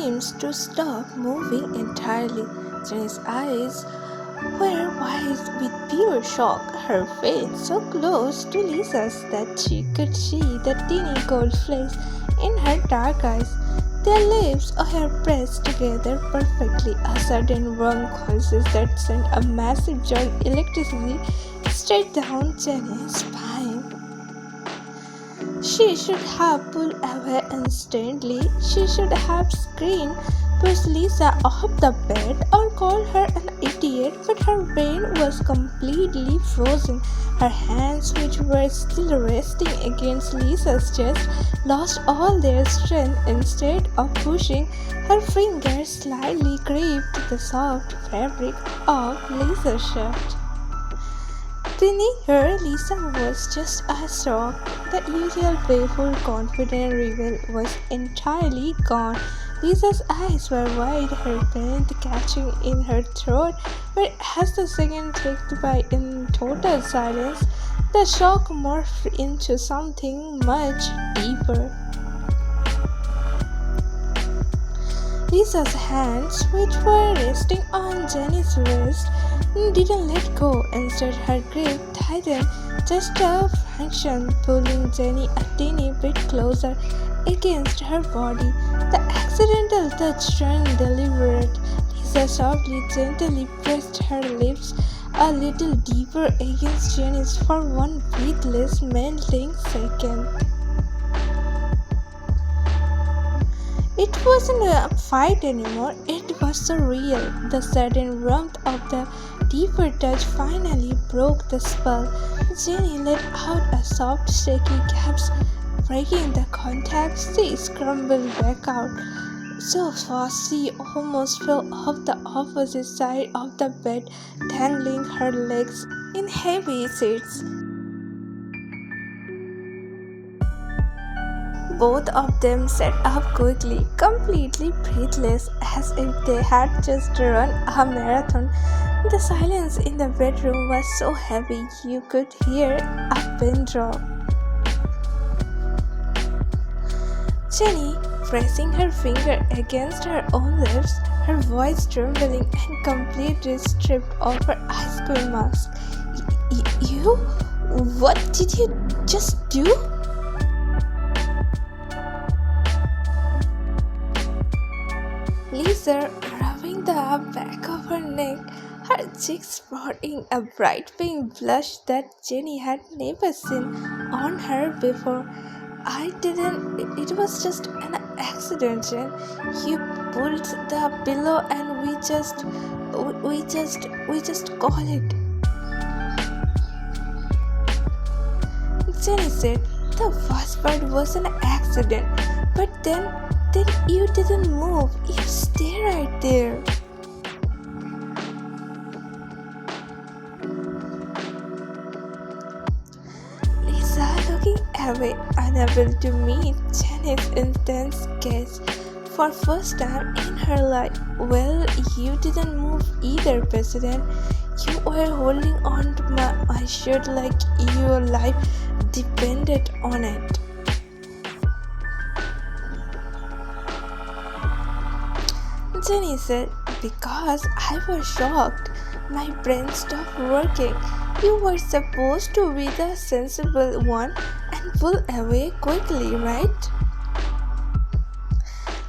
seems to stop moving entirely. Jenny's eyes were wide with pure shock, her face so close to Lisa's that she could see the teeny gold flakes in her dark eyes. Their lips were pressed together perfectly, a sudden warm coldness that sent a massive jolt of electricity straight down Jenny's spine. She should have pulled away instantly. She should have screamed, pushed Lisa off the bed, or called her an idiot, but her brain was completely frozen. Her hands, which were still resting against Lisa's chest, lost all their strength. Instead of pushing, her fingers slightly gripped the soft fabric of Lisa's shirt. Beneath her, Lisa was just as shocked. The usual playful, confident rebel was entirely gone. Lisa's eyes were wide, her breath catching in her throat, but as the second ticked by in total silence, the shock morphed into something much deeper. Lisa's hands, which were resting on Jenny's wrist, didn't let go. Instead, her grip tightened just a fraction, pulling Jenny a teeny bit closer against her body. The accidental touch turned deliberate. Lisa softly, gently pressed her lips a little deeper against Jenny's for one breathless, melting second. It wasn't a fight anymore, it was so real. The sudden warmth of the deeper touch finally broke the spell. Jenny let out a soft, shaky gasp. Breaking the contact, she scrambled back out. So fast she almost fell off the opposite side of the bed, tangling her legs in heavy seats. Both of them sat up quickly, completely breathless, as if they had just run a marathon. The silence in the bedroom was so heavy you could hear a pin drop. Jenny, pressing her finger against her own lips, her voice trembling and completely stripped off her ice cream mask. You? What did you just do? Lisa, rubbing the back of her neck, her cheeks sporting a bright pink blush that Jenny had never seen on her before. It was just an accident, Jen. You pulled the pillow and we just call it. Jenny said, the first part was an accident, but then you didn't move. You stay right there. Lisa, looking away, unable to meet Jenny's intense gaze. For first time in her life, well, you didn't move either, President. You were holding on to my shirt like your life depended on it. Jenny said, because I was shocked. My brain stopped working. You were supposed to be the sensible one and pull away quickly, right?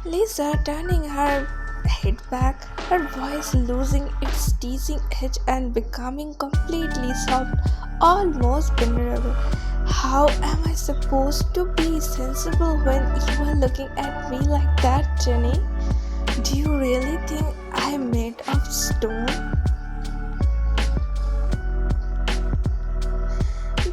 Lisa, turning her head back, her voice losing its teasing edge and becoming completely soft, almost vulnerable. How am I supposed to be sensible when you are looking at me like that, Jenny? Do you really think I'm made of stone?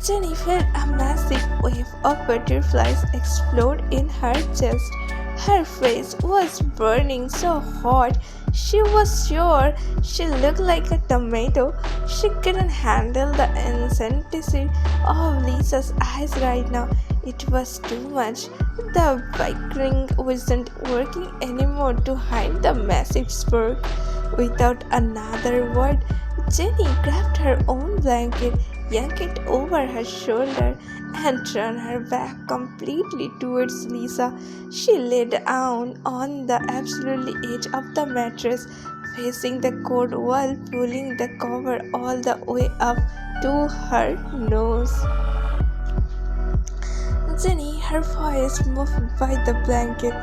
Jenny felt a massive wave of butterflies explode in her chest. Her face was burning so hot, she was sure she looked like a tomato. She couldn't handle the intensity of Lisa's eyes right now. It was too much. The bickering wasn't working anymore to hide the massive spark. Without another word, Jenny grabbed her own blanket, yanked it over her shoulder, and turned her back completely towards Lisa. She lay down on the absolute edge of the mattress, facing the cold wall, pulling the cover all the way up to her nose. Jenny, her voice moved by the blanket.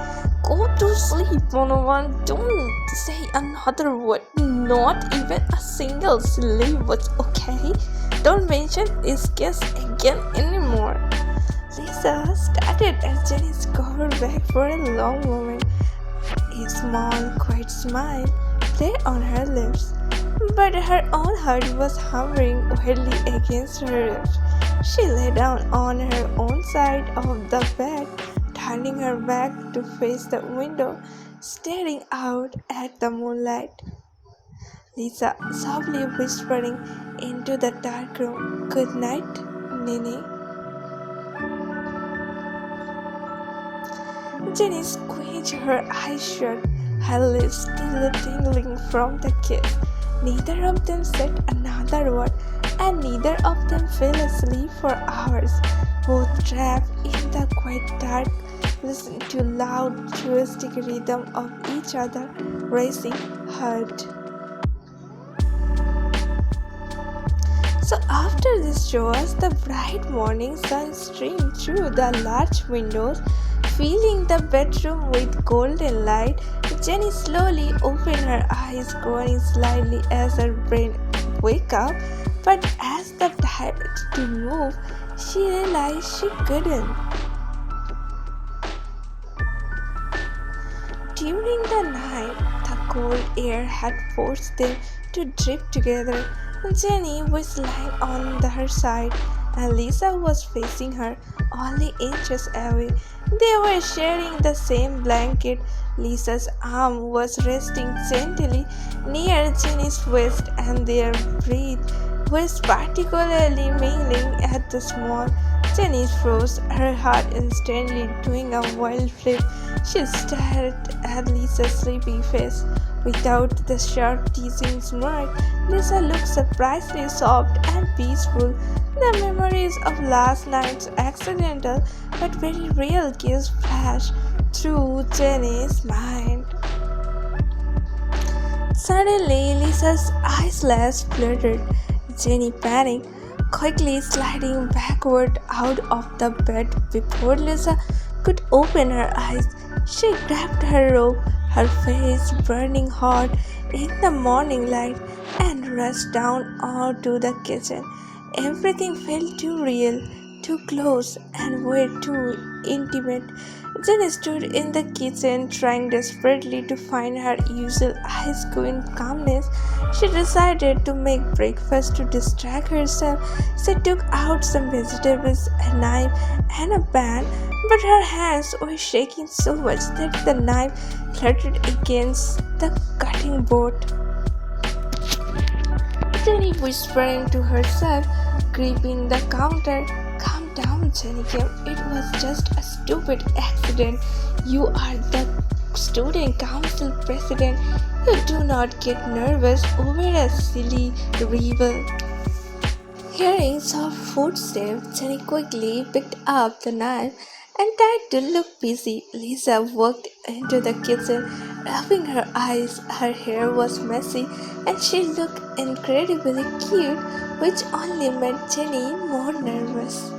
Go to sleep, Monovan. Don't say another word. Not even a single syllable was okay. Don't mention this kiss again anymore. Lisa started at Jenny's cover back for a long moment. A small, quiet smile played on her lips, but her own heart was hovering wildly against her ribs. She lay down on her own side of the bed, turning her back to face the window, staring out at the moonlight. Lisa softly whispering into the dark room, "Good night, Nene." Jenny squeezed her eyes shut, her lips still tingling from the kiss. Neither of them said another word, and neither of them fell asleep for hours, both trapped in the quiet dark, listening to loud, twisting rhythm of each other racing heart. So after this chores, the bright morning sun streamed through the large windows, filling the bedroom with golden light. Jenny slowly opened her eyes, groaning slightly as her brain woke up. But as the time to move, she realized she couldn't. During the night, the cold air had forced them to drift together. Jenny was lying on her side, and Lisa was facing her, only inches away. They were sharing the same blanket. Lisa's arm was resting gently near Jenny's waist, and their breath was particularly mingling at the small. Jenny froze, her heart instantly doing a wild flip. She stared at Lisa's sleepy face. Without the sharp teasing smirk, Lisa looked surprisingly soft and peaceful. The memories of last night's accidental but very real kiss flashed through Jenny's mind. Suddenly, Lisa's eyelash fluttered. Jenny panicked, quickly sliding backward out of the bed before Lisa could open her eyes. She grabbed her robe, her face burning hot in the morning light, and rushed down onto the kitchen. Everything felt too real, too close, and way too intimate. Jenny stood in the kitchen, trying desperately to find her usual ice-cold calmness. She decided to make breakfast to distract herself. She took out some vegetables, a knife, and a pan, but her hands were shaking so much that the knife clattered against the cutting board. Jenny whispering to herself, gripping the counter. "Calm down, Jenny. It was just a stupid accident. You are the student council president. You do not get nervous over a silly rebel." Hearing soft footsteps, Jenny quickly picked up the knife and tried to look busy. Lisa walked into the kitchen, rubbing her eyes. Her hair was messy and she looked incredibly cute, which only made Jenny more nervous.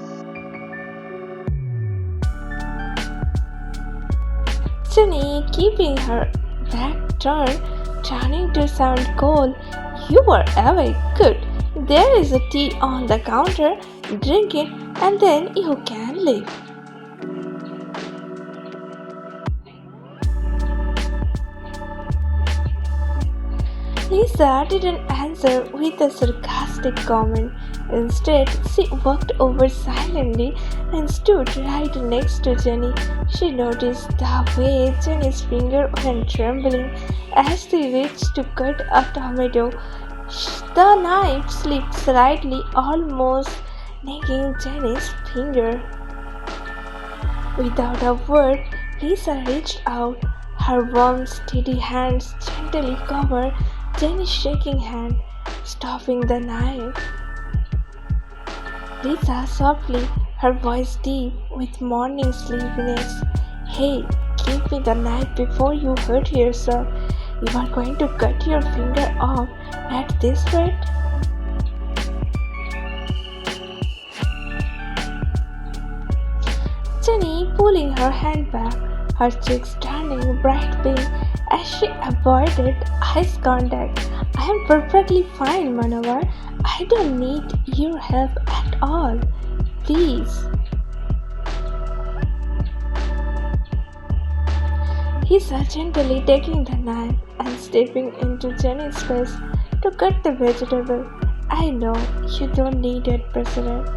Jenny, keeping her back turned, turning to sound cold, "You were awake. Good. There is a tea on the counter. Drink it and then you can leave." Lisa didn't answer with a sarcastic comment. Instead, she walked over silently and stood right next to Jenny. She noticed the way Jenny's fingers were trembling as she reached to cut a tomato. The knife slipped slightly, almost nicking Jenny's finger. Without a word, Lisa reached out. Her warm, steady hands gently covered Jenny's shaking hand, stopping the knife. Lisa softly, her voice deep with morning sleepiness. Hey, give me the knife before you hurt yourself. You are going to cut your finger off at this rate? Jenny pulling her hand back, her cheeks turning bright pink as she avoided eyes contact. I am perfectly fine, Manohar. I don't need your help at all. Please. He's gently taking the knife and stepping into Jenny's face to cut the vegetable. I know you don't need it, President,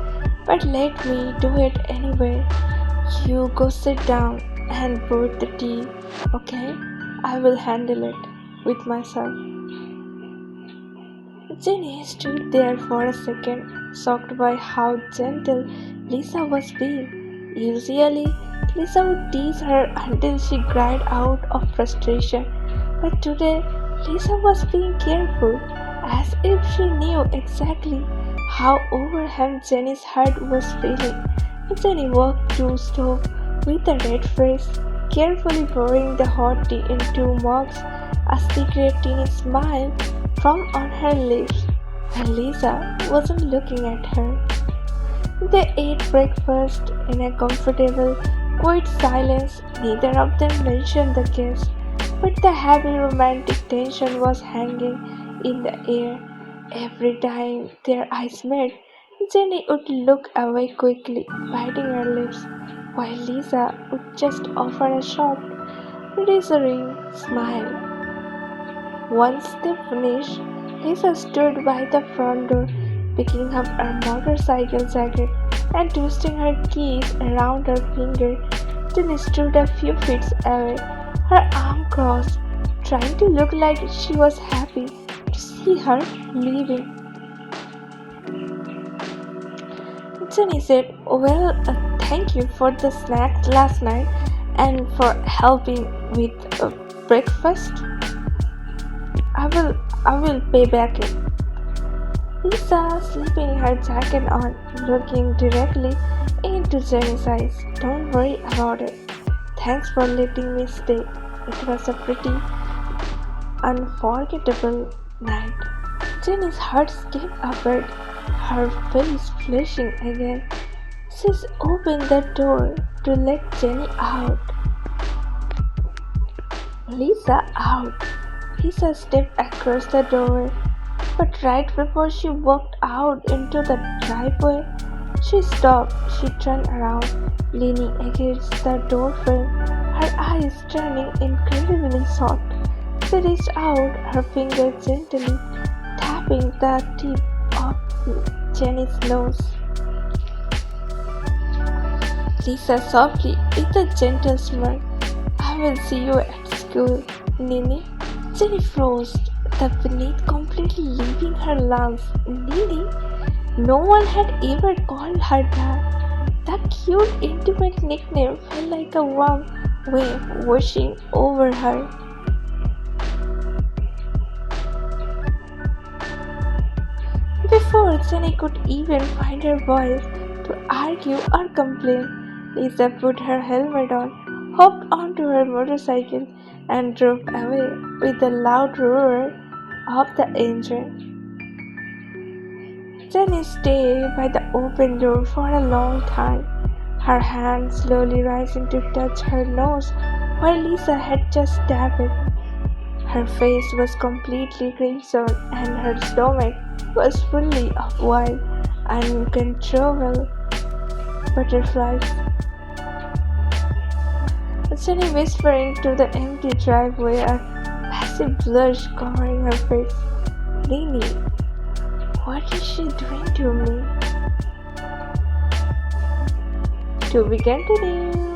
but let me do it anyway. You go sit down and pour the tea, okay? I will handle it with myself. Jenny stood there for a second, shocked by how gentle Lisa was being. Usually, Lisa would tease her until she cried out of frustration, but today Lisa was being careful, as if she knew exactly how overwhelmed Jenny's heart was feeling. Jenny walked to the stove with a red face, carefully pouring the hot tea in 2 mugs, a secret teeny smile formed on her lips, and Lisa wasn't looking at her. They ate breakfast in a comfortable, quiet silence. Neither of them mentioned the guest, but the heavy romantic tension was hanging in the air. Every time their eyes met, Jenny would look away quickly, biting her lips, while Lisa would just offer a soft, reassuring smile. Once they finished, Lisa stood by the front door, picking up her motorcycle jacket and twisting her keys around her finger. Jenny stood a few feet away, her arm crossed, trying to look like she was happy to see her leaving. Jenny said, Well, thank you for the snacks last night and for helping with breakfast. I will pay back it. Lisa, slipping her jacket on, looking directly into Jenny's eyes. Don't worry about it. Thanks for letting me stay. It was a pretty unforgettable night. Jenny's heart skipped a beat, her face flushing again. She opened the door to let Jenny out. Lisa out. Lisa stepped across the doorway, but right before she walked out into the driveway, she stopped. She turned around, leaning against the doorframe, her eyes turning incredibly soft. She reached out, her finger gently tapping the tip of Jenny's nose. Lisa softly, with a gentle smirk, I will see you at school, Nini. Jenny froze, the beneath completely leaving her lungs. Nini? No one had ever called her that. The cute, intimate nickname felt like a warm wave washing over her. Before Jenny could even find her voice to argue or complain, Lisa put her helmet on, hopped onto her motorcycle, and drove away with a loud roar of the engine. Jenny stayed by the open door for a long time, her hand slowly rising to touch her nose where Lisa had just tapped it. Her face was completely crimson and her stomach was full of wild, uncontrollable butterflies. Jenny whispering to the empty driveway, a massive blush covering her face. Nini, what is she doing to me? To be continued.